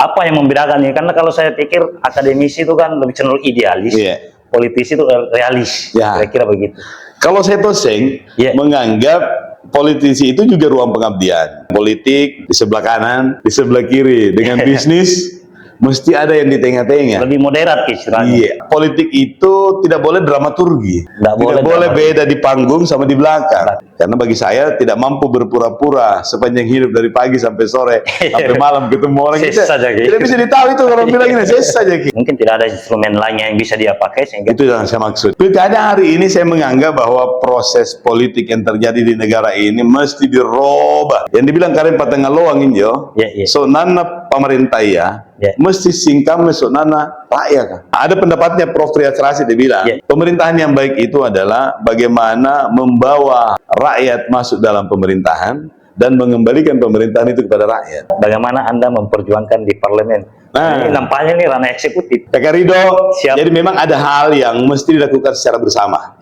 Apa yang membedakan ya? Karena kalau saya pikir akademisi itu kan lebih cenderung idealis, politisi itu realis, kira-kira begitu. Kalau saya Toseng menganggap politisi itu juga ruang pengabdian. Politik di sebelah kanan, di sebelah kiri, dengan bisnis mesti ada yang di tengah-tengah. Lebih moderat istilahnya. Iya, politik itu tidak boleh dramaturgi. Tidak boleh beda di panggung sama di belakang. Karena bagi saya tidak mampu berpura-pura sepanjang hidup dari pagi sampai sore sampai malam ketemu orang kita. Tidak bisa ditahu itu orang bilang ini saja. Mungkin tidak ada instrumen lain yang bisa dia pakai sehingga itu yang saya maksud. Pilkada hari ini saya menganggap bahwa proses politik yang terjadi di negara ini mesti dirubah. Yang dibilang karen patengah loang ini so nana pemerintah mesti singkam so nana rakyat. Ada pendapatnya Prof. Trias Rasid dia bilang pemerintahan yang baik itu adalah bagaimana membawa rakyat masuk dalam pemerintahan dan mengembalikan pemerintahan itu kepada rakyat. Bagaimana Anda memperjuangkan di parlemen? Ini nampaknya ini ranah eksekutif. Kakak Ridho, jadi memang ada hal yang mesti dilakukan secara bersama.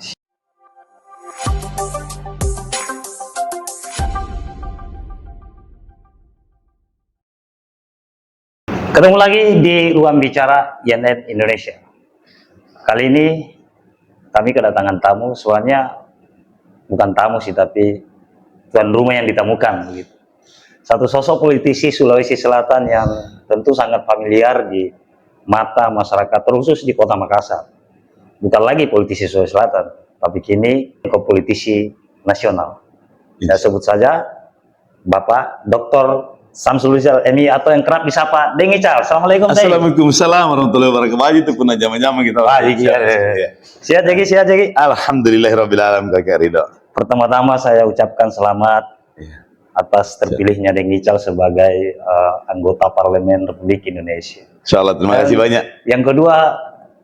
Ketemu lagi di Ruang Bicara YNN Indonesia. Kali ini kami kedatangan tamu, soalnya bukan tamu sih, tapi tuan rumah yang ditemukan begitu. Satu sosok politisi Sulawesi Selatan yang tentu sangat familiar di mata masyarakat, terkhusus di Kota Makassar. Bukan lagi politisi Sulawesi Selatan, tapi kini politisi nasional. Saya sebut saja Bapak Dr. Samsul Rizal MI atau yang kerap disapa Deng Ical. Assalamualaikum. Assalamualaikum warahmatullahi wabarakatuh. Itu pun jama-jama kita. Sihat jadi. Alhamdulillahirabbil alamin Kakak Ridho. Pertama-tama saya ucapkan selamat atas terpilihnya Deng Ical sebagai anggota Parlemen Republik Indonesia. Insyaallah, terima kasih banyak. Yang kedua,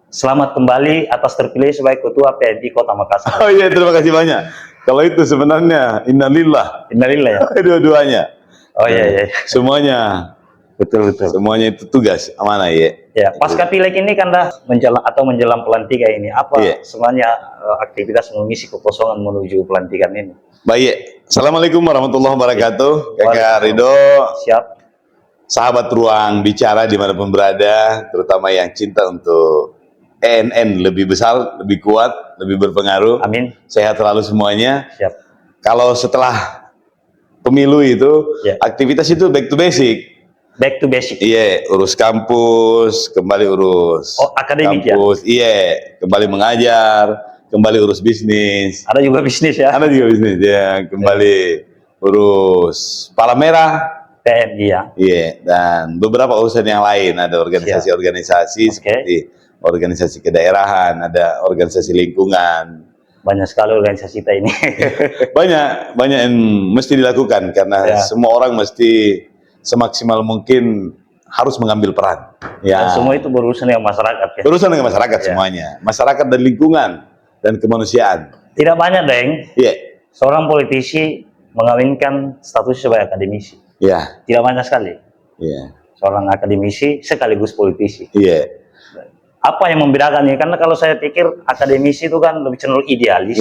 selamat kembali atas terpilih sebagai Ketua PMI Kota Makassar. Oh iya, terima kasih banyak. Kalau itu sebenarnya innalillah. Innalillah ya. Dua-duanya. Oh iya. Semuanya. Betul. Semuanya itu tugas amanah ya. Pasca pileg ini kan dah menjelang pelantikan ini, apa semuanya aktivitas mengisi kekosongan menuju pelantikan ini? Baik. Assalamualaikum warahmatullahi wabarakatuh. Kakak Ridho. Siap. Sahabat Ruang Bicara dimanapun berada, terutama yang cinta untuk ENN lebih besar, lebih kuat, lebih berpengaruh. Amin. Sehat selalu semuanya. Siap. Kalau setelah pemilu itu, aktivitas itu back to basic. Back to basic. Iya, urus kampus, kembali urus akademik kampus. Iya, kembali mengajar, kembali urus bisnis. Ada juga bisnis ya? Ada juga bisnis ya, kembali urus Palang Merah. PMI ya. Iya, dan beberapa urusan yang lain. Ada organisasi-organisasi seperti organisasi kedaerahan, ada organisasi lingkungan. Banyak sekali organisasi kita ini. banyak yang mesti dilakukan karena semua orang mesti semaksimal mungkin harus mengambil peran. Dan semua itu berurusan dengan masyarakat. Berurusan dengan masyarakat semuanya, masyarakat dan lingkungan dan kemanusiaan. Tidak banyak, Deng. Seorang politisi mengawinkan status sebagai akademisi. Tidak banyak sekali. Seorang akademisi sekaligus politisi. Apa yang membedakan ya? Karena kalau saya pikir akademisi itu kan lebih cenderung idealis,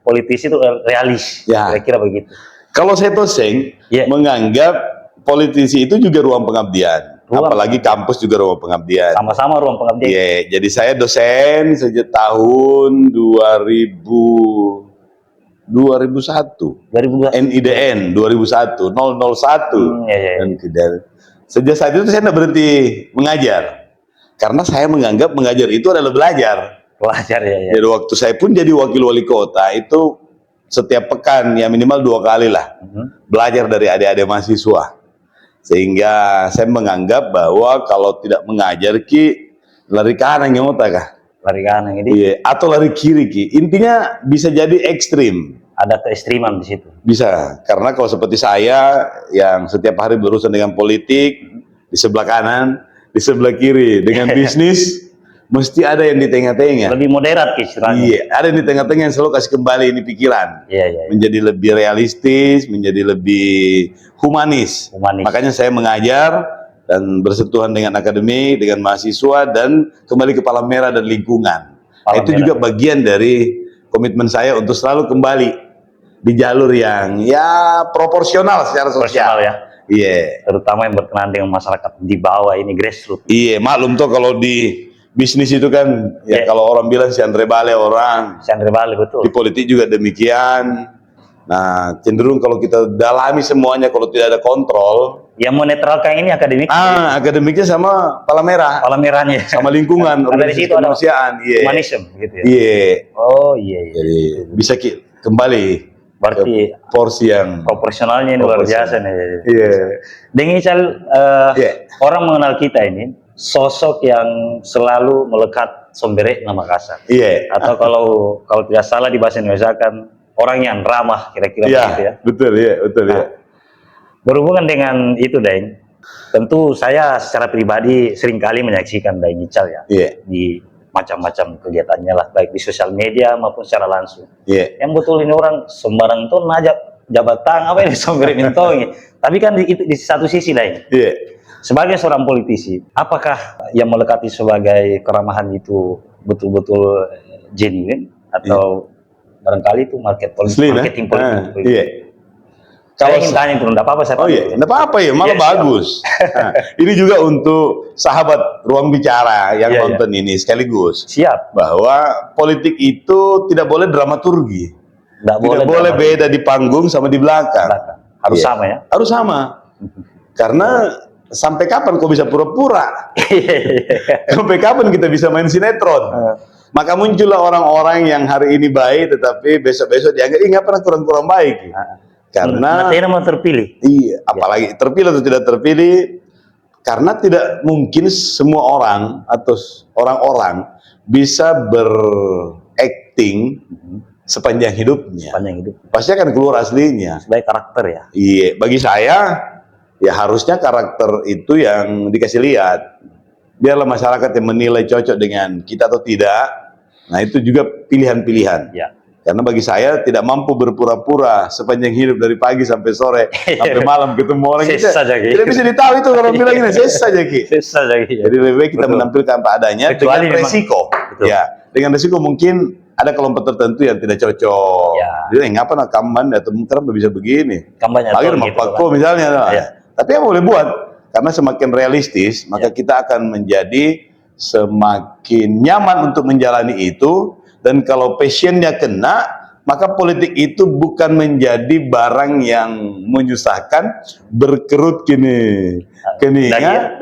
politisi itu realis, kira-kira begitu. Kalau saya Toseng menganggap politisi itu juga ruang pengabdian, apalagi kampus juga ruang pengabdian. Sama-sama ruang pengabdian. Jadi saya dosen sejak tahun 2001, NIDN 2001, 001. Sejak saat itu saya tidak berhenti mengajar. Karena saya menganggap mengajar itu adalah belajar. Jadi waktu saya pun jadi wakil wali kota itu setiap pekan ya minimal 2 kali lah belajar dari adik-adik mahasiswa. Sehingga saya menganggap bahwa kalau tidak mengajar lari kanan yang otak lari kanan ini. Atau lari kiri intinya bisa jadi ekstrim. Ada keekstriman di situ. Bisa, karena kalau seperti saya yang setiap hari berurusan dengan politik di sebelah kanan, di sebelah kiri dengan bisnis mesti ada yang di tengah-tengah. Lebih moderat istilahnya. Iya, ada yang di tengah-tengah yang selalu kasih kembali ini pikiran. Menjadi lebih realistis, menjadi lebih humanis. Makanya saya mengajar dan bersentuhan dengan akademik, dengan mahasiswa dan kembali ke Palang Merah dan lingkungan. Itu juga bagian dari komitmen saya untuk selalu kembali di jalur yang proporsional secara sosial. Iya. Terutama yang berkenaan dengan masyarakat di bawah ini, grassroots. Iya, maklum tuh kalau di bisnis itu kan, ya kalau orang bilang si Andre Bale orang. Si Andre Bale, betul. Di politik juga demikian. Nah, cenderung kalau kita dalami semuanya, kalau tidak ada kontrol. Yang menetralkan ini akademik. Akademiknya sama pala merah. Pala merahnya. Sama lingkungan, organisasi kemanusiaan. Humanism gitu ya. Iya. Oh iya. Jadi bisa kembali. Berarti porsi yang proporsionalnya ini luar biasa nih. Iya. Dengan Ical, orang mengenal kita ini sosok yang selalu melekat sombere nama Makassar. Iya. Atau kalau tidak salah di bahasa Indonesia kan orang yang ramah, kira-kira begitu ya. Betul ya, betul ya. Berhubungan dengan itu, Daeng, tentu saya secara pribadi seringkali menyaksikan Daeng Ical ya, di macam-macam kegiatannya lah, baik di sosial media maupun secara langsung. Yang betul ini orang sembarang tuh najak jabatan apa ini sombere mintongi. Tapi kan di satu sisi, Daeng, sebagai seorang politisi, apakah yang melekati sebagai keramahan itu betul-betul genuine atau barangkali itu marketing politik? Kalau ingin tanya itu, enggak apa-apa saya. Enggak apa-apa ya, malah bagus. Nah, ini juga untuk sahabat ruang bicara yang nonton ini sekaligus. Siap. Bahwa politik itu tidak boleh dramaturgi. Tidak boleh beda di panggung sama di belakang. Harus sama ya? Harus sama. Karena sampai kapan kau bisa pura-pura? Sampai kapan kita bisa main sinetron? Maka muncullah orang-orang yang hari ini baik, tetapi besok-besok dianggap, nggak pernah kurang-kurang baik. Karena mau terpilih. Iya, apalagi terpilih atau tidak terpilih, karena tidak mungkin semua orang atau orang-orang bisa berakting sepanjang hidupnya. Pasti akan keluar aslinya. Sebagai karakter ya. Iya, bagi saya ya harusnya karakter itu yang dikasih lihat. Biarlah masyarakat yang menilai cocok dengan kita atau tidak. Nah, itu juga pilihan-pilihan. Ya. Karena bagi saya tidak mampu berpura-pura sepanjang hidup dari pagi sampai sore sampai malam ketemu orang kita. Tidak bisa ditahu itu kalau bilang ini sesa aja Ki. Jadi lebih baik kita menampilkan apa adanya dengan resiko. Ya, dengan resiko mungkin ada kelompok tertentu yang tidak cocok. Jadi ngapa nak kamban atau kenapa bisa begini? Lagi rumah Pakko misalnya. Tapi apa boleh buat? Karena semakin realistis, maka kita akan menjadi semakin nyaman untuk menjalani itu. Dan kalau passionnya kena, maka politik itu bukan menjadi barang yang menyusahkan, berkerut kini keningan,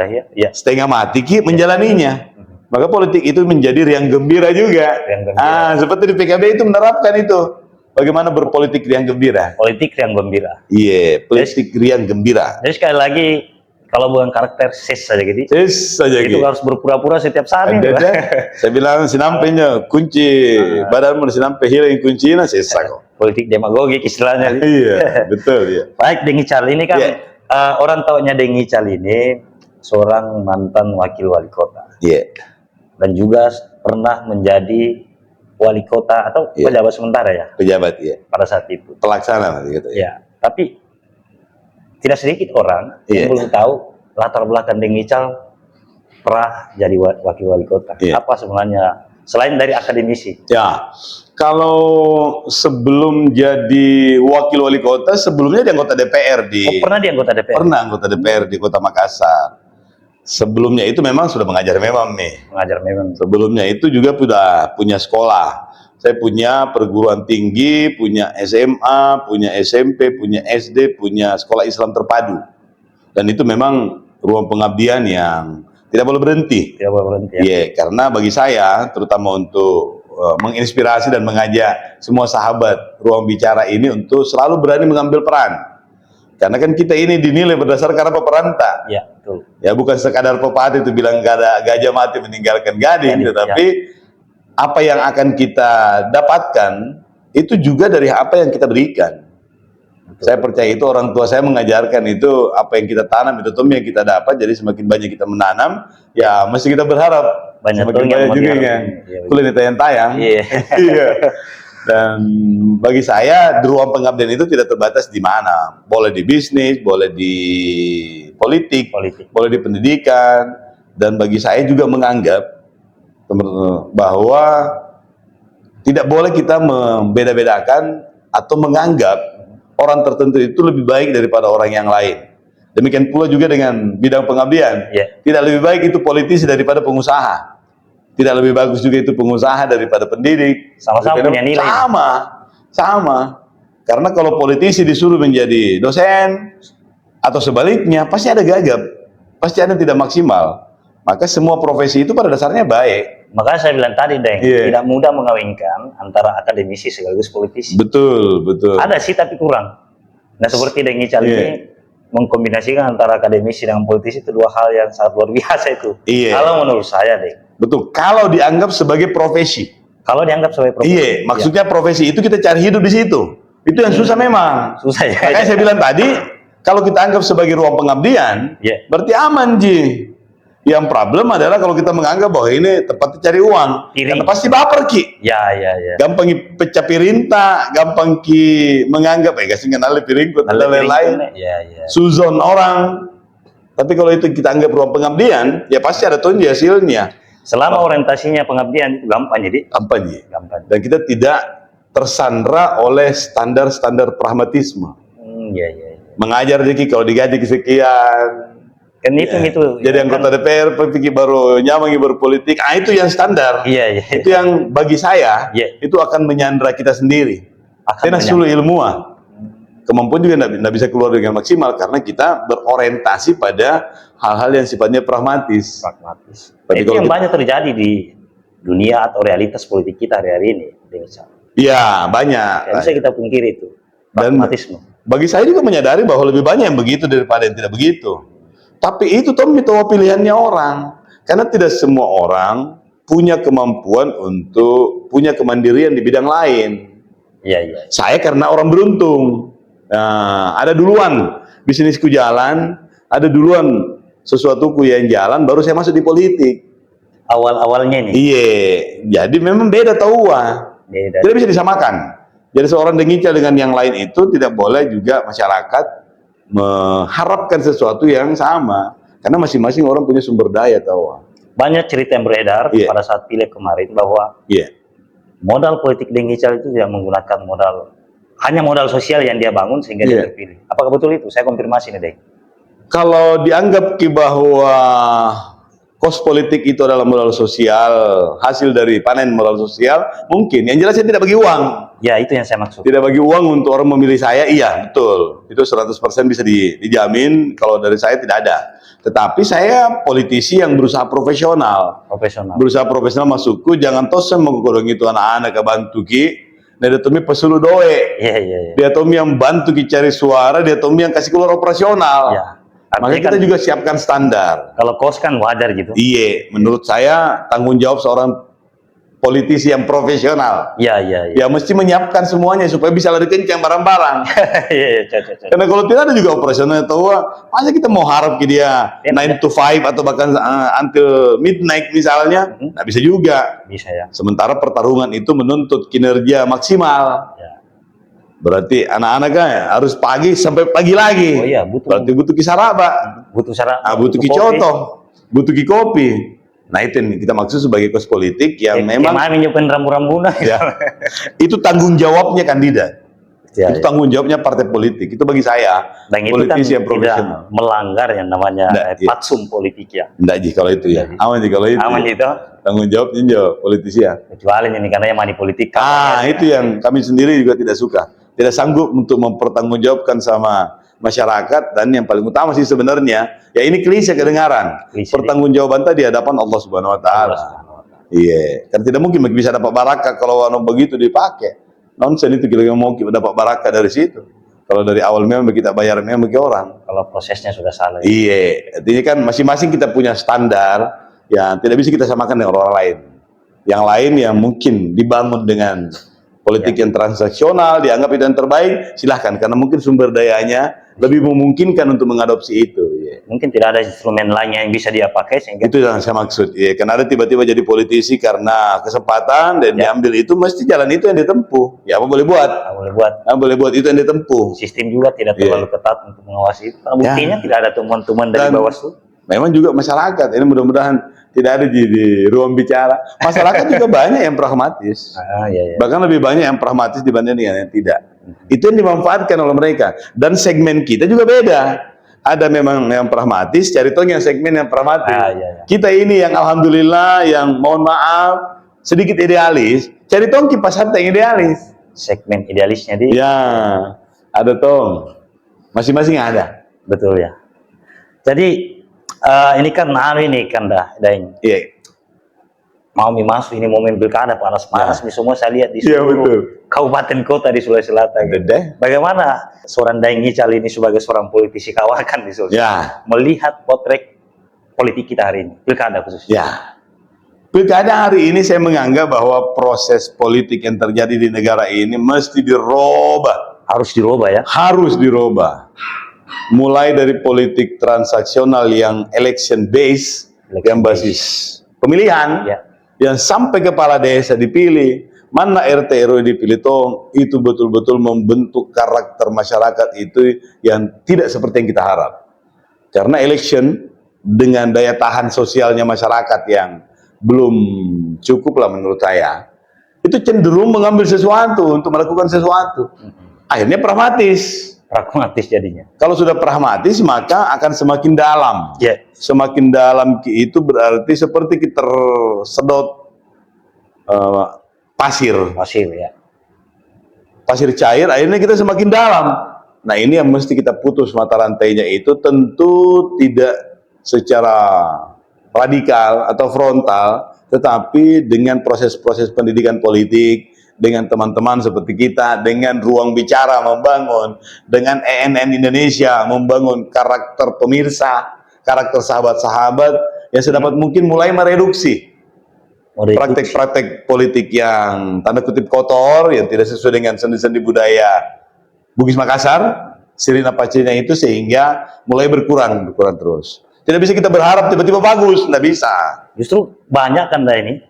setengah mati Ki menjalaninya. Maka politik itu menjadi riang gembira juga. Seperti di PKB itu menerapkan itu. Bagaimana berpolitik riang gembira? Politik riang gembira. Iya, politik riang gembira. Jadi sekali lagi, kalau bukan karakter ses saja gitu. Ses saja gitu. Itu harus berpura-pura setiap saat. Saya bilang sinampenya kunci badanmu sinampe hilang kuncinya sesa kok. Politik demagogik istilahnya. Iya, betul ya. Baik, Deng Ical ini kan orang taunya Deng Ical ini seorang mantan wakil wali kota. Iya. Dan juga pernah menjadi wali kota atau pejabat sementara ya. Pejabat ya. Pada saat itu. Pelaksana gitu ya. Tapi tidak sedikit orang yang belum tahu latar belakang Deng Ical pernah jadi wakil wali kota. Apa sebenarnya selain dari akademisi? Ya, kalau sebelum jadi wakil wali kota, sebelumnya di anggota DPR pernah di anggota DPR? Pernah anggota DPR di Kota Makassar. Sebelumnya itu memang sudah mengajar memang nih. Mengajar memang. Sebelumnya itu juga sudah punya sekolah. Saya punya perguruan tinggi, punya SMA, punya SMP, punya SD, punya sekolah Islam terpadu. Dan itu memang ruang pengabdian yang tidak boleh berhenti. Tidak boleh berhenti. Karena bagi saya, terutama untuk menginspirasi dan mengajak semua sahabat ruang bicara ini untuk selalu berani mengambil peran. Karena kan kita ini dinilai berdasarkan apa pemerintah. Iya, betul. Ya bukan sekadar pepatah itu bilang gajah mati meninggalkan gading, tetapi apa yang akan kita dapatkan itu juga dari apa yang kita berikan. Betul. Saya percaya itu orang tua saya mengajarkan itu apa yang kita tanam itu yang kita dapat. Jadi semakin banyak kita menanam, ya mesti kita berharap semakin banyak juga yang kulit tayang-tayang. Iya. Dan bagi saya ruang pengabdian itu tidak terbatas di mana. Boleh di bisnis, boleh di politik, boleh di pendidikan. Dan bagi saya juga menganggap bahwa tidak boleh kita membeda-bedakan atau menganggap orang tertentu itu lebih baik daripada orang yang lain. Demikian pula juga dengan bidang pengabdian. Tidak lebih baik itu politisi daripada pengusaha. Tidak lebih bagus juga itu pengusaha daripada pendidik. Sama-sama punya nilai. Sama. Karena kalau politisi disuruh menjadi dosen atau sebaliknya, pasti ada gagap, pasti ada yang tidak maksimal. Maka semua profesi itu pada dasarnya baik. Makanya saya bilang tadi, Deng, tidak mudah mengawinkan antara akademisi sekaligus politisi. Betul. Ada sih tapi kurang. Nah seperti Deng Ical ini mengkombinasikan antara akademisi dengan politisi itu dua hal yang sangat luar biasa itu. Kalau menurut saya, Deng. Betul. Kalau dianggap sebagai profesi. Kalau dianggap sebagai profesi. Maksudnya profesi itu kita cari hidup di situ. Itu yang susah memang. Susah ya. Makanya saya bilang tadi, kalau kita anggap sebagai ruang pengabdian, berarti aman, Ji. Yang problem adalah kalau kita menganggap bahwa ini tempatnya cari uang, karena pasti baper, Ki. Gampang pecah pirinta, gampang Ki menganggap, kasih kenal piringku, dan lain-lain. Suzon orang. Tapi kalau itu kita anggap ruang pengabdian, ya pasti ada tonji hasilnya. Selama orientasinya pengabdian itu gampang, jadi. Gampang. Dan kita tidak tersandra oleh standar-standar pragmatisme. Mengajar Ki kalau digaji sekian. Kan itu jadi anggota DPR pikir baru nyamangi berpolitik, itu yang standar. Itu yang bagi saya itu akan menyandra kita sendiri. Karena sulu ilmuwan, kemampuan juga tidak bisa keluar dengan maksimal karena kita berorientasi pada hal-hal yang sifatnya pragmatis. Itu yang banyak terjadi di dunia atau realitas politik kita hari ini. Banyak. Yang bisa kita pungkiri itu pragmatisme. Bagi saya juga menyadari bahwa lebih banyak yang begitu daripada yang tidak begitu. Tapi itu pilihannya orang. Karena tidak semua orang punya kemampuan untuk punya kemandirian di bidang lain. Saya karena orang beruntung. Nah, ada duluan bisnisku jalan, ada duluan sesuatuku yang jalan, baru saya masuk di politik. Awal-awalnya nih. Jadi memang beda Tidak bisa disamakan. Jadi seorang Deng Ical dengan yang lain itu tidak boleh juga masyarakat mengharapkan sesuatu yang sama, karena masing-masing orang punya sumber daya Banyak cerita yang beredar pada saat pileg kemarin bahwa modal politik Deng Ical itu tidak menggunakan hanya modal sosial yang dia bangun sehingga dia terpilih. Apakah betul itu? Saya konfirmasi nih, Deng. Kalau dianggap bahwa kos politik itu adalah modal sosial, hasil dari panen modal sosial, mungkin. Yang jelas saya tidak bagi uang. Itu yang saya maksud. Tidak bagi uang untuk orang memilih saya, betul. Itu 100% bisa dijamin, kalau dari saya tidak ada. Tetapi saya politisi yang berusaha profesional. Berusaha profesional masukku, jangan tosen menggodong itu anak-anak ke bantu Ki. Dia tomi pesulu doe. Dia tomi yang bantu Ki cari suara, dia tomi yang kasih keluar operasional. Makanya kita juga siapkan standar. Kalau kos kan wajar gitu. Menurut saya tanggung jawab seorang politisi yang profesional. Ya mesti menyiapkan semuanya supaya bisa lari kencang barang-barang. Karena kalau tidak ada juga operasionalnya masa kita mau harap ke dia 9 to 5 atau bahkan until midnight misalnya, nggak bisa juga. Sementara pertarungan itu menuntut kinerja maksimal. Berarti anak-anaknya harus pagi sampai pagi lagi. Berarti butuh kisaraba, butuh kicoto, butuh kopi. Nah itu yang kita maksud sebagai kos politik yang memang menyukai rambu-rambu. Itu tanggung jawabnya kandidat. Itu tanggung jawabnya partai politik. Itu bagi saya. Dan politisi itu kan yang profesional. Melanggar yang namanya patsum politik Enggak kalau itu Aman kalau itu. Aman itu. Tanggung jawab politisi Kecuali ini karena yang money politik. Itu yang kami sendiri juga tidak suka. Tidak sanggup untuk mempertanggungjawabkan sama masyarakat, dan yang paling utama sih sebenarnya ini klise kedengaran. Pertanggungjawaban tadi di hadapan Allah Subhanahu wa taala. Kan tidak mungkin bisa dapat barakah kalau begitu dipakai. Nonsen itu kita mau dapat barakah dari situ. Kalau dari awal memang kita bayar memang bagi orang. Kalau prosesnya sudah salah. Artinya kan masing-masing kita punya standar yang tidak bisa kita samakan dengan orang lain. Yang lain yang mungkin dibangun dengan politik yang transaksional, dianggap itu yang terbaik, silahkan. Karena mungkin sumber dayanya lebih memungkinkan untuk mengadopsi itu. Mungkin tidak ada instrumen lainnya yang bisa dia pakai sehingga itu yang saya maksud. Karena ada tiba-tiba jadi politisi karena kesempatan dan diambil itu, mesti jalan itu yang ditempuh. Apa boleh buat? Boleh buat itu yang ditempuh. Sistem juga tidak terlalu ketat untuk mengawasi itu. Buktinya tidak ada temuan-temuan dari Bawaslu. Memang juga masyarakat ini mudah-mudahan tidak ada di ruang bicara. Masyarakat juga banyak yang pragmatis. Bahkan lebih banyak yang pragmatis dibanding dengan yang tidak. Itu yang dimanfaatkan oleh mereka. Dan segmen kita juga beda. ada memang yang pragmatis, cari tong yang segmen yang pragmatis. Iya. Kita ini yang alhamdulillah, yang mohon maaf, sedikit idealis, cari tong kipas harta yang idealis. Segmen idealisnya di. Ya, ada tong. Masing-masing ada. Betul ya. Jadi ini kan ini kan daing. Iya. Mau masuk ini momen pilkada panas-panas nih semua saya lihat di seluruh kabupaten kota di Sulawesi Selatan. Bagaimana seorang Daeng Ical ini sebagai seorang politisi kawakan di Sulawesi melihat potret politik kita hari ini, pilkada khususnya? Ya. Pilkada hari ini saya menganggap bahwa proses politik yang terjadi di negara ini mesti dirubah. Harus dirubah ya? Harus dirubah. Mulai dari politik transaksional yang election based, yang basis pemilihan, yang sampai kepala desa dipilih, mana RT RW dipilih tong, itu betul-betul membentuk karakter masyarakat itu yang tidak seperti yang kita harap. Karena election dengan daya tahan sosialnya masyarakat yang belum cukup lah menurut saya, itu cenderung mengambil sesuatu untuk melakukan sesuatu. Akhirnya pragmatis. Pragmatis jadinya. Kalau sudah pragmatis maka akan semakin dalam. Semakin dalam itu berarti seperti kita tersedot pasir. Pasir ya. Pasir cair, akhirnya kita semakin dalam. Nah ini yang mesti kita putus mata rantainya itu, tentu tidak secara radikal atau frontal, tetapi dengan proses-proses pendidikan politik, dengan teman-teman seperti kita, dengan ruang bicara membangun, dengan ENN Indonesia membangun karakter pemirsa, karakter sahabat-sahabat, yang sedapat mungkin mulai mereduksi praktek-praktek politik yang tanda kutip kotor, yang tidak sesuai dengan sendi-sendi budaya Bugis Makassar, sirina pacenya itu, sehingga mulai berkurang terus. Tidak bisa kita berharap tiba-tiba bagus, tidak bisa. Justru banyak kan ini,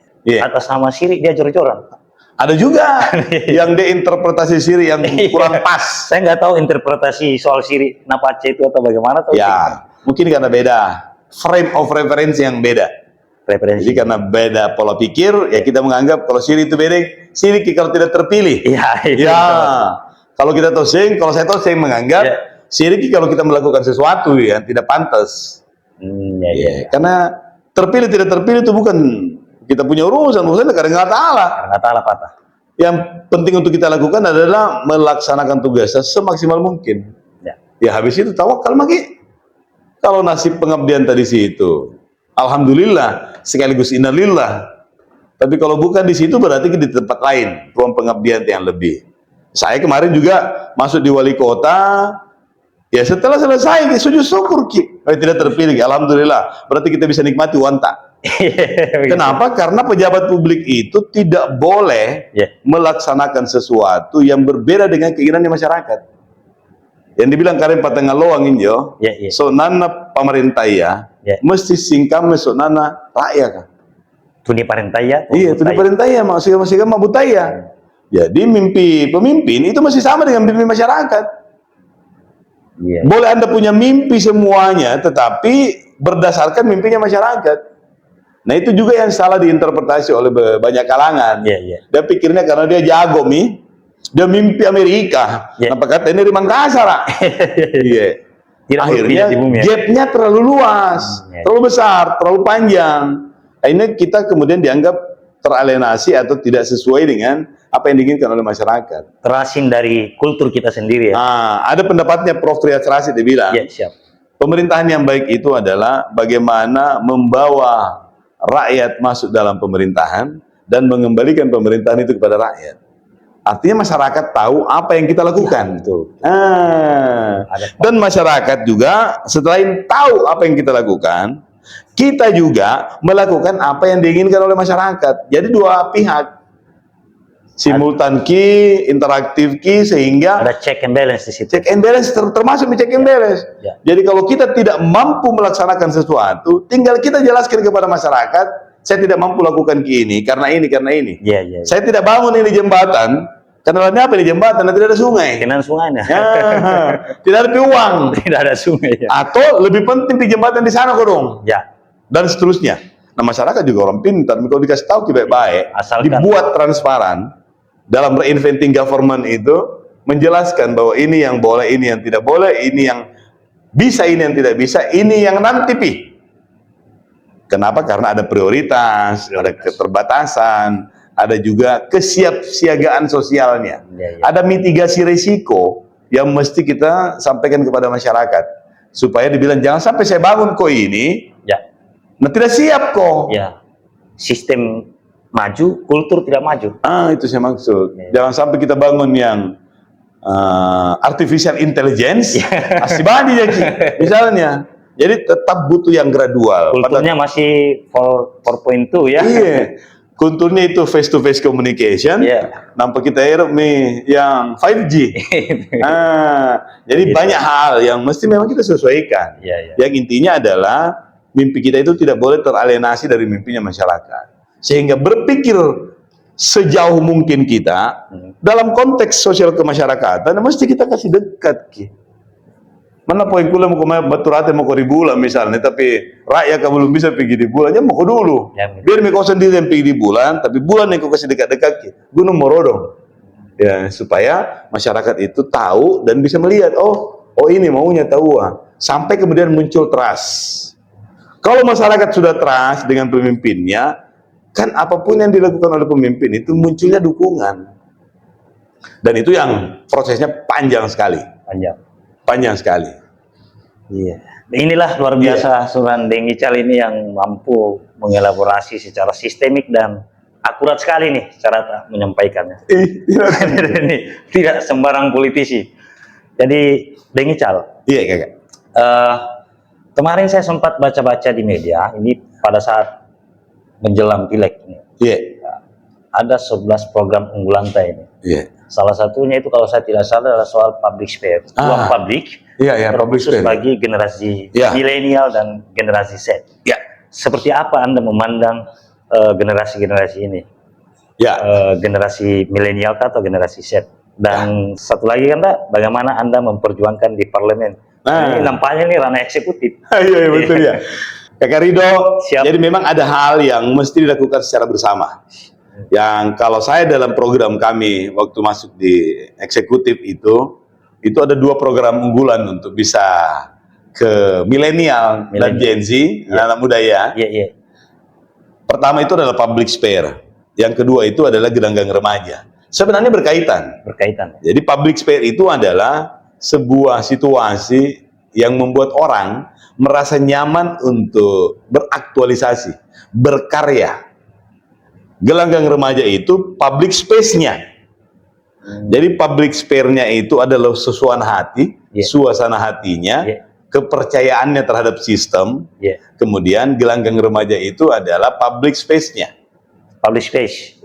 atas nama sirik dia jor-joran. Ada juga yang dia interpretasi siri yang kurang pas. Saya nggak tahu interpretasi soal siri napace itu atau bagaimana. Ya, mungkin karena beda frame of reference yang beda. Jadi karena beda pola pikir, ya kita menganggap kalau siri itu beda, siri kalau tidak terpilih. Kalau kita tahu kalau saya tahu saya menganggap siri kalau kita melakukan sesuatu yang tidak pantas. Karena terpilih tidak terpilih itu bukan kita punya urusan karena nggak taala patah. Yang penting untuk kita lakukan adalah melaksanakan tugasnya semaksimal mungkin. Ya habis itu tawakal lagi. Kalau nasib pengabdian tadi situ, alhamdulillah, sekaligus innalillah. Tapi kalau bukan di situ berarti di tempat lain ruang pengabdian yang lebih. Saya kemarin juga masuk di wali kota. Ya setelah selesai sujud syukur tidak terpilih, alhamdulillah. Berarti kita bisa nikmati wanta. Kenapa? Karena pejabat publik itu tidak boleh melaksanakan sesuatu yang berbeda dengan keinginannya masyarakat. Yang dibilang Karim Patengah Loang injo, so nana pemerintah mesti singkam so nana rakyat kan. Tuni parentaya. Iya, tuni parentaya masih mabutaya. Jadi mimpi pemimpin itu masih sama dengan mimpi masyarakat. Boleh Anda punya mimpi semuanya, tetapi berdasarkan mimpinya masyarakat. Nah itu juga yang salah diinterpretasi oleh banyak kalangan. Dia pikirnya karena dia jago dia mimpi Amerika. Nampak kata ini di Makassar. Akhirnya gapnya terlalu luas, terlalu besar, terlalu panjang. Akhirnya kita kemudian dianggap teralienasi atau tidak sesuai dengan apa yang diinginkan oleh masyarakat. Terasing dari kultur kita sendiri. Ada pendapatnya Prof. Trias Rasid, dia bilang, pemerintahan yang baik itu adalah bagaimana membawa rakyat masuk dalam pemerintahan dan mengembalikan pemerintahan itu kepada rakyat. Artinya masyarakat tahu apa yang kita lakukan. Dan masyarakat juga setelah tahu apa yang kita lakukan, kita juga melakukan apa yang diinginkan oleh masyarakat. Jadi dua pihak simultan interaktif sehingga ada check and balance di situ. Check and balance termasuk check and balance. Jadi kalau kita tidak mampu melaksanakan sesuatu, tinggal kita jelaskan kepada masyarakat, saya tidak mampu lakukan ini karena ini. Saya tidak bangun ini jembatan karena apa ini jembatan? Tidak ada sungai. Kenan sungainya. Tidak ada uang. Tidak ada sungai. Atau lebih penting di jembatan di sana dong. Dan seterusnya. Nah masyarakat juga orang pintar. Kalau dikasih tahu baik-baik, dibuat transparan. Dalam reinventing government itu menjelaskan bahwa ini yang boleh, ini yang tidak boleh, ini yang bisa ini yang tidak bisa, ini yang nanti pi. Kenapa? Karena ada prioritas, ada keterbatasan, ada juga kesiapsiagaan sosialnya, ada mitigasi risiko yang mesti kita sampaikan kepada masyarakat supaya dibilang jangan sampai saya bangun kok ini, nah tidak siap kok. Sistem maju, kultur tidak maju. Itu saya maksud. Jangan sampai kita bangun yang artificial intelligence, asibadi jadi misalnya. Jadi tetap butuh yang gradual. Kulturnya masih 4.2 ya. Iya. Kulturnya itu face to face communication. Nampak kita yang 5G. Jadi banyak hal yang mesti memang kita sesuaikan. Yang intinya adalah mimpi kita itu tidak boleh teralienasi dari mimpinya masyarakat. Sehingga berpikir sejauh mungkin kita dalam konteks sosial kemasyarakatan mesti kita kasih dekat. Mana poin kula mau batur hati mau ke bulan misalnya, tapi rakyat belum bisa pergi di bulannya mau ke dulu. Biar kau sendiri yang pergi di bulan, tapi bulan yang kau kasih dekat-dekat Gunung Morodo. Ya, supaya masyarakat itu tahu dan bisa melihat, oh ini maunya tahu. Sampai kemudian muncul trust. Kalau masyarakat sudah trust dengan pemimpinnya, kan apapun yang dilakukan oleh pemimpin itu munculnya dukungan. Dan itu yang prosesnya panjang sekali. Panjang sekali. Inilah luar biasa Sunan Deng Ical ini yang mampu mengelaborasi secara sistemik dan akurat sekali nih cara menyampaikannya. Ini tidak sembarang politisi. Jadi Deng Ical. Kemarin saya sempat baca-baca di media ini pada saat menjelang pileg ini. Ada 11 program unggulan ini. Salah satunya itu kalau saya tidak salah adalah soal public spare, ruang publik, khusus bagi generasi milenial dan generasi Z. Seperti apa Anda memandang generasi-generasi ini? Generasi milenial atau generasi Z? Dan satu lagi kan, bagaimana Anda memperjuangkan di parlemen? Ini nampaknya ini ranah eksekutif. Iya betul ya. Kakak Rido, jadi memang ada hal yang mesti dilakukan secara bersama. Yang kalau saya dalam program kami waktu masuk di eksekutif itu ada 2 program unggulan untuk bisa ke milenial dan Gen Z, anak muda ya. Pertama itu adalah public spare, yang kedua itu adalah gelanggang remaja. Sebenarnya berkaitan. Jadi public spare itu adalah sebuah situasi yang membuat orang merasa nyaman untuk beraktualisasi, berkarya. Gelanggang remaja itu public space-nya. Jadi public spare-nya itu adalah suasana hati, suasana hatinya, kepercayaannya terhadap sistem. Kemudian gelanggang remaja itu adalah public space-nya. Public space,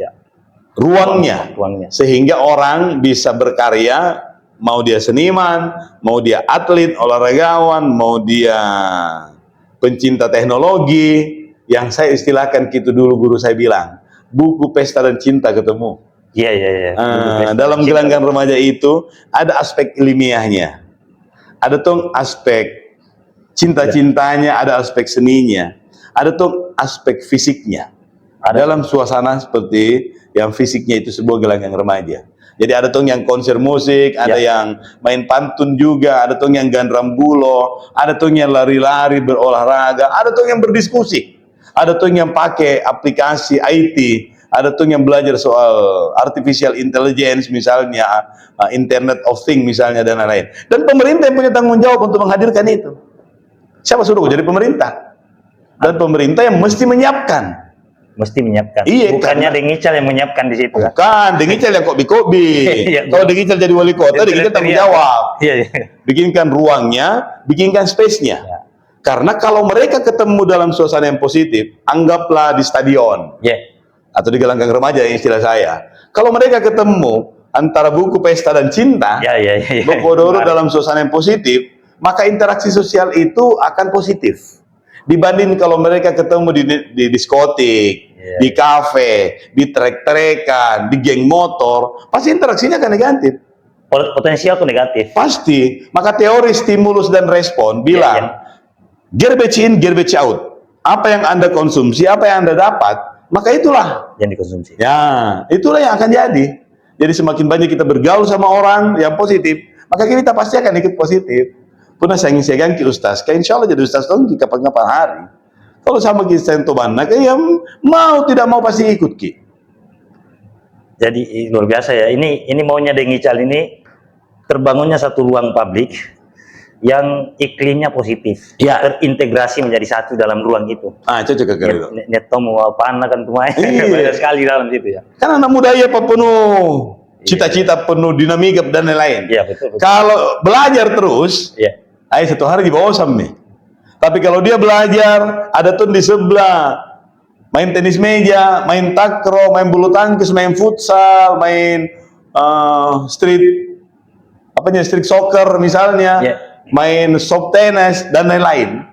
ruangnya. Sehingga orang bisa berkarya, mau dia seniman, mau dia atlet, olahragawan, mau dia pencinta teknologi, yang saya istilahkan gitu dulu guru saya bilang, buku pesta dan cinta ketemu. Dalam gelanggang remaja itu ada aspek ilmiahnya, ada tuh aspek cinta-cintanya, ada aspek seninya, ada tuh aspek fisiknya. Dalam suasana seperti yang fisiknya itu sebuah gelanggang remaja. Jadi ada tuh yang konser musik, ada yang main pantun juga, ada tuh yang gandram bulo, ada tuh yang lari-lari berolahraga, ada tuh yang berdiskusi. Ada tuh yang pakai aplikasi IT, ada tuh yang belajar soal artificial intelligence misalnya, Internet of Things misalnya dan lain-lain. Dan pemerintah yang punya tanggung jawab untuk menghadirkan itu. Siapa suruh jadi pemerintah? Dan pemerintah yang mesti menyiapkan. Bukannya Deng Ical yang menyiapkan di situ. Bukan, Deng Ical yang kopi-kopi. Kalau Deng Ical jadi wali kota, Deng Ical tanggung jawab. Bikinkan ruangnya, bikinkan space-nya. Karena kalau mereka ketemu dalam suasana yang positif, anggaplah di stadion atau di gelanggang remaja yang istilah saya. Kalau mereka ketemu antara buku pesta dan cinta, berpodoro dalam suasana yang positif, maka interaksi sosial itu akan positif. Dibanding kalau mereka ketemu di diskotik, di kafe, di trek-trekan, di geng motor, pasti interaksinya akan negatif. Potensial itu negatif. Pasti. Maka teori stimulus dan respon bilang, garbage in, garbage out. Apa yang Anda konsumsi, apa yang Anda dapat, maka itulah yang dikonsumsi. Itulah yang akan jadi. Jadi semakin banyak kita bergaul sama orang yang positif, maka kita pasti akan ikut positif. Puna sayang ki ustaz, kayak insya Allah jadi ustaz dong kapan-kapan hari. Kalau sama ki saya mana, kayak mau tidak mau pasti ikut ki. Jadi luar biasa ya. Ini maunya Deng Ical ini terbangunnya satu ruang publik yang iklimnya positif, ya, terintegrasi menjadi satu dalam ruang itu. Cocok kali itu. Neto mau apa kan cuma banyak sekali dalam situ ya. Kan anak muda ya penuh cita-cita, penuh dinamika dan lain-lain. Iya betul. Kalau belajar terus, satu hari di bawah nih. Tapi kalau dia belajar, ada tuh di sebelah main tenis meja, main takraw, main bulu tangkis, main futsal, main street soccer misalnya, main soft tennis dan lain-lain.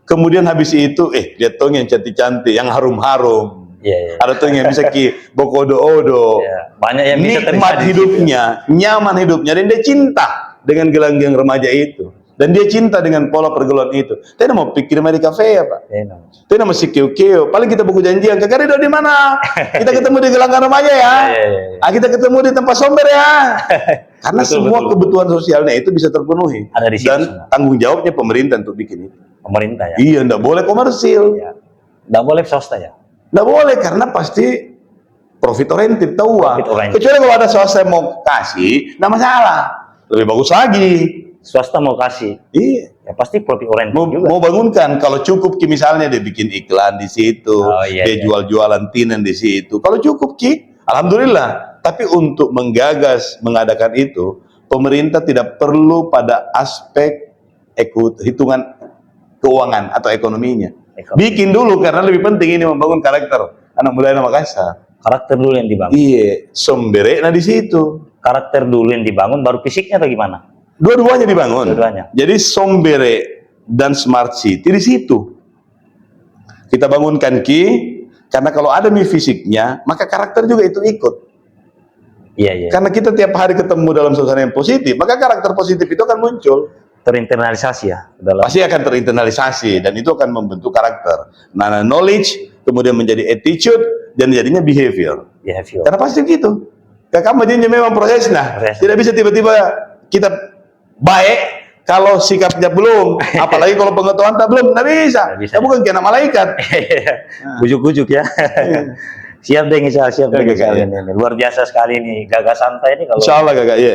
Kemudian habis itu, lihat tuh yang cantik-cantik, yang harum-harum. Ada tuh yang bisa ki bokodo-odo. Banyak yang bisa nikmat hidupnya, nyaman hidupnya, dan dia cinta dengan gelanggang remaja itu. Dan dia cinta dengan pola pergaulan itu. Tidak mau pikir di kafe ya Pak. Tidak mau sikio-kio. Paling kita buku janjian. Kakak Ridho di mana? Kita ketemu di gelanggang remaja ya. Kita ketemu di tempat somber ya. Karena semua kebutuhan sosialnya itu bisa terpenuhi. Ada di situ dan semua. Tanggung jawabnya pemerintah untuk bikin itu. Pemerintah ya. Iya, enggak boleh komersil. Enggak boleh swasta ya. Enggak boleh karena pasti profit oriented tahu. Kecuali kalau ada swasta yang mau kasih, enggak masalah. Lebih bagus lagi. Swasta mau kasih, ya pasti profit oriented juga. Mau bangunkan, kalau cukup ki misalnya dia bikin iklan di situ, dia jual-jualan tinen di situ. Kalau cukup ki, alhamdulillah. Tapi untuk menggagas mengadakan itu, pemerintah tidak perlu pada aspek hitungan keuangan atau ekonominya. Bikin dulu karena lebih penting ini membangun karakter anak muda Makassar. Karakter dulu yang dibangun. Iya, sombere di situ. Karakter dulu yang dibangun, baru fisiknya atau gimana? Dua-duanya dibangun. Dua-duanya. Jadi Sombere dan Smart City di situ. Kita bangunkan ki, karena kalau ada fisiknya, maka karakter juga itu ikut. Iya. Karena kita tiap hari ketemu dalam suasana yang positif, maka karakter positif itu akan muncul. Terinternalisasi ya. Pasti akan terinternalisasi dan itu akan membentuk karakter. Nah, knowledge kemudian menjadi attitude dan jadinya behavior. Karena pasti gitu. Kamu dia memang prosesnya. Tidak bisa tiba-tiba kita baik kalau sikapnya belum, apalagi kalau pengetahuan tak belum, nggak bisa. Kita bukan kena malaikat. Bujuk-bujuk ya. Siap Deng Ical, siap Deng Ical. Luar biasa sekali nih gagasan santai ini kalau. Insya Allah Kakak, ya.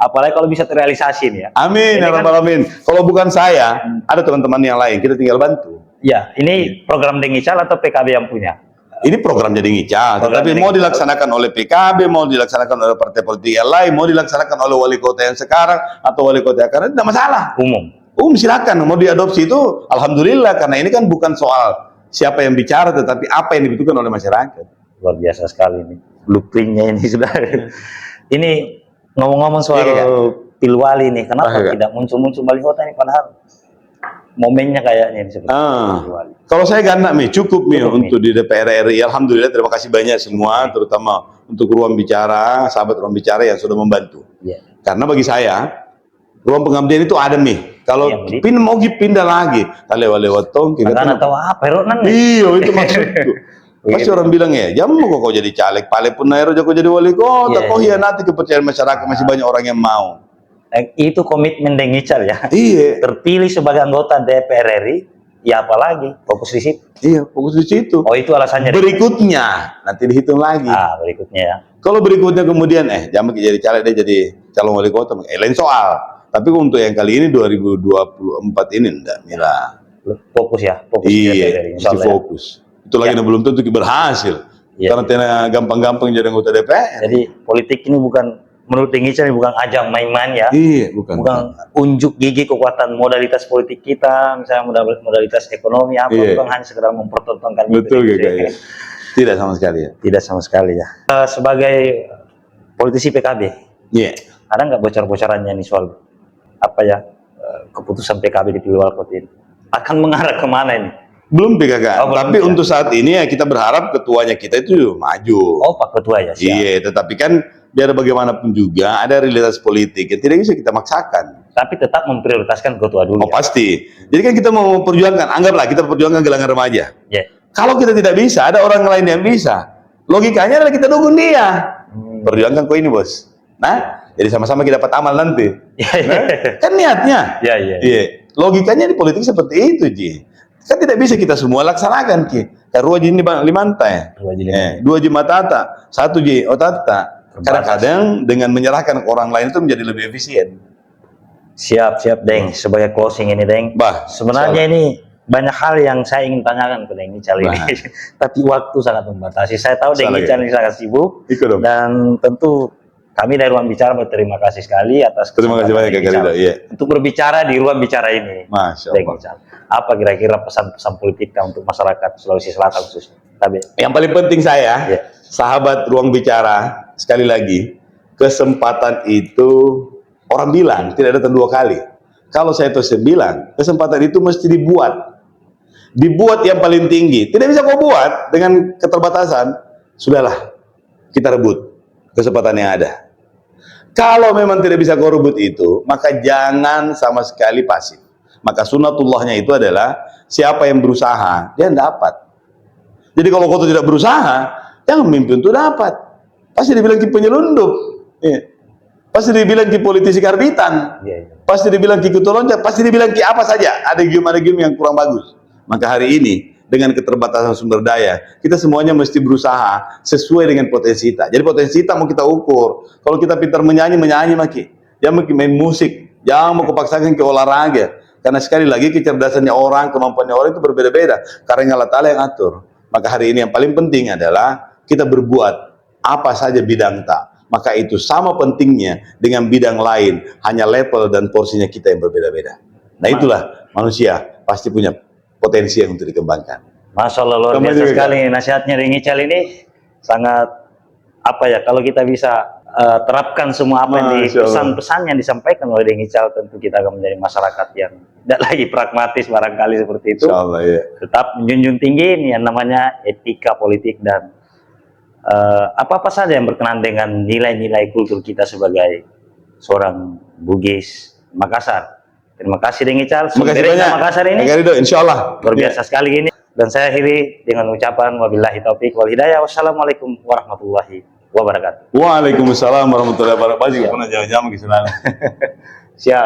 Apalagi kalau bisa terrealisasi nih ya. Amin, ya Rabbal Alamin. Kalau bukan saya, ada teman-teman yang lain, kita tinggal bantu. Ya, ini program Deng Ical atau PKB yang punya? Ini program Deng Ical, tapi mau dilaksanakan oleh PKB, mau dilaksanakan oleh partai politik yang lain, mau dilaksanakan oleh wali kota yang sekarang atau wali kota yang akan, tidak masalah. Umum silakan, mau diadopsi itu, alhamdulillah, karena ini kan bukan soal siapa yang bicara, tetapi apa yang dibutuhkan oleh masyarakat. Luar biasa sekali ini, blueprintnya ini sudah. Ini ngomong-ngomong soal Pilwali nih, kenapa tidak muncul-muncul wali kota ini padahal momennya kayaknya seperti kalau saya ganda cukup untuk di DPR RI. Alhamdulillah, terima kasih banyak semua, terutama untuk ruang bicara, sahabat ruang bicara yang sudah membantu. Karena bagi saya ruang pengabdian itu ada kalau mau pindah lagi lewat tong kita tahu apa itu maksudku. Pasti orang bilang jamu kok jadi caleg, pale pun nairo kok jadi wali kota, kok nanti kepercayaan masyarakat masih banyak orang yang mau. Itu komitmen Deng Ical ya. Terpilih sebagai anggota DPR RI, ya apalagi fokus di situ. Fokus di situ. Itu alasannya. Berikutnya nanti dihitung lagi. Berikutnya ya. Kalau berikutnya kemudian jamu jadi caleg, dia jadi calon wali kota, lain soal. Tapi untuk yang kali ini 2024 ini enggak, Mila. Fokus ya, fokus. Mesti fokus. Itu lagi belum tentu berhasil. Karena gampang-gampang jadi anggota DPR. Jadi politik ini bukan, menurut Deng Ical, bukan ajang main-main ya. Bukan unjuk gigi kekuatan modalitas politik kita, misalnya modalitas ekonomi bukan hanya sekedar mempertontonkan. Betul Kakak. Tidak sama sekali ya. Tidak sama sekali ya. Sebagai politisi PKB, ada nggak bocor-bocorannya nih soal keputusan PKB di Pilwal Kota ini? Akan mengarah kemana ini? Belum PKK, tapi untuk saat ini kita berharap ketuanya kita itu maju. Pak Ketua ya. Tetapi kan biar bagaimanapun juga ada realitas politik yang tidak bisa kita maksakan. Tapi tetap memprioritaskan ketua dulu. Pasti. Jadi kan kita mau memperjuangkan, anggaplah kita perjuangkan gelangan remaja. Kalau kita tidak bisa, ada orang lain yang bisa. Logikanya adalah kita dukung dia. Perjuangkan kok ini bos. Nah, Jadi sama-sama kita dapat amal nanti. Nah, kan niatnya. Iya. Logikanya di politik seperti itu, Ji. Kan tidak bisa kita semua laksanakan, Ki. Ruwa ji ini limantai. Dua ji matata, satu ji otata. Kadang-kadang dengan menyerahkan ke orang lain itu menjadi lebih efisien. Siap, Deng. Sebagai closing ini, Deng. Sebenarnya ini banyak hal yang saya ingin tanyakan ke Deng Ical ini. Tapi waktu sangat membatasi. Saya tahu Deng Ical ini sangat sibuk. Dan tentu kami dari Ruang Bicara berterima kasih sekali atas terima kasih banyak Kak Rido, untuk berbicara di Ruang Bicara ini. Masya Allah. Apa kira-kira pesan-pesan politik untuk masyarakat Sulawesi Selatan khususnya? Yang paling penting saya, sahabat Ruang Bicara, sekali lagi, kesempatan itu orang bilang tidak datang dua kali. Kalau saya terus bilang, kesempatan itu mesti dibuat. Dibuat yang paling tinggi. Tidak bisa kau buat dengan keterbatasan. Sudahlah, kita rebut kesempatan yang ada. Kalau memang tidak bisa kau rebut itu, maka jangan sama sekali pasif. Maka sunnatullahnya itu adalah siapa yang berusaha, dia dapat. Jadi kalau kau tidak berusaha, jangan mimpi untuk dapat. Pasti dibilang ki penyelundup. Pasti dibilang ki politisi karbitan. Pasti dibilang ki kutolonjak. Pasti dibilang ki apa saja. Ada gium yang kurang bagus. Maka hari ini, dengan keterbatasan sumber daya, kita semuanya mesti berusaha sesuai dengan potensi kita. Jadi potensi kita mau kita ukur. Kalau kita pintar menyanyi maki. Jangan main musik. Jangan mau kupaksakan ke olahraga. Karena sekali lagi kecerdasannya orang, kemampuannya orang itu berbeda-beda. Karena Allah Ta'ala yang atur. Maka hari ini yang paling penting adalah kita berbuat apa saja bidang tak. Maka itu sama pentingnya dengan bidang lain. Hanya level dan porsinya kita yang berbeda-beda. Nah itulah manusia pasti punya potensi yang untuk dikembangkan. Masya Allah, luar biasa sekali nasihatnya Deng Ical ini. Sangat apa ya, kalau kita bisa terapkan semua apa yang di pesan-pesan yang disampaikan oleh Deng Ical, tentu kita akan menjadi masyarakat yang tidak lagi pragmatis barangkali seperti itu. Tetap menjunjung tinggi ini yang namanya etika politik dan apa-apa saja yang berkenaan dengan nilai-nilai kultur kita sebagai seorang Bugis Makassar. Terima kasih Deng Ical. Terima kasih banyak Makassar ini. Insya Allah. Luar biasa sekali ini. Dan saya akhiri dengan ucapan wabillahi taufik wal hidayah. Wassalamualaikum warahmatullahi wabarakatuh. Waalaikumsalam warahmatullahi wabarakatuh. Pernah jalan-jalan ke sana. Siap.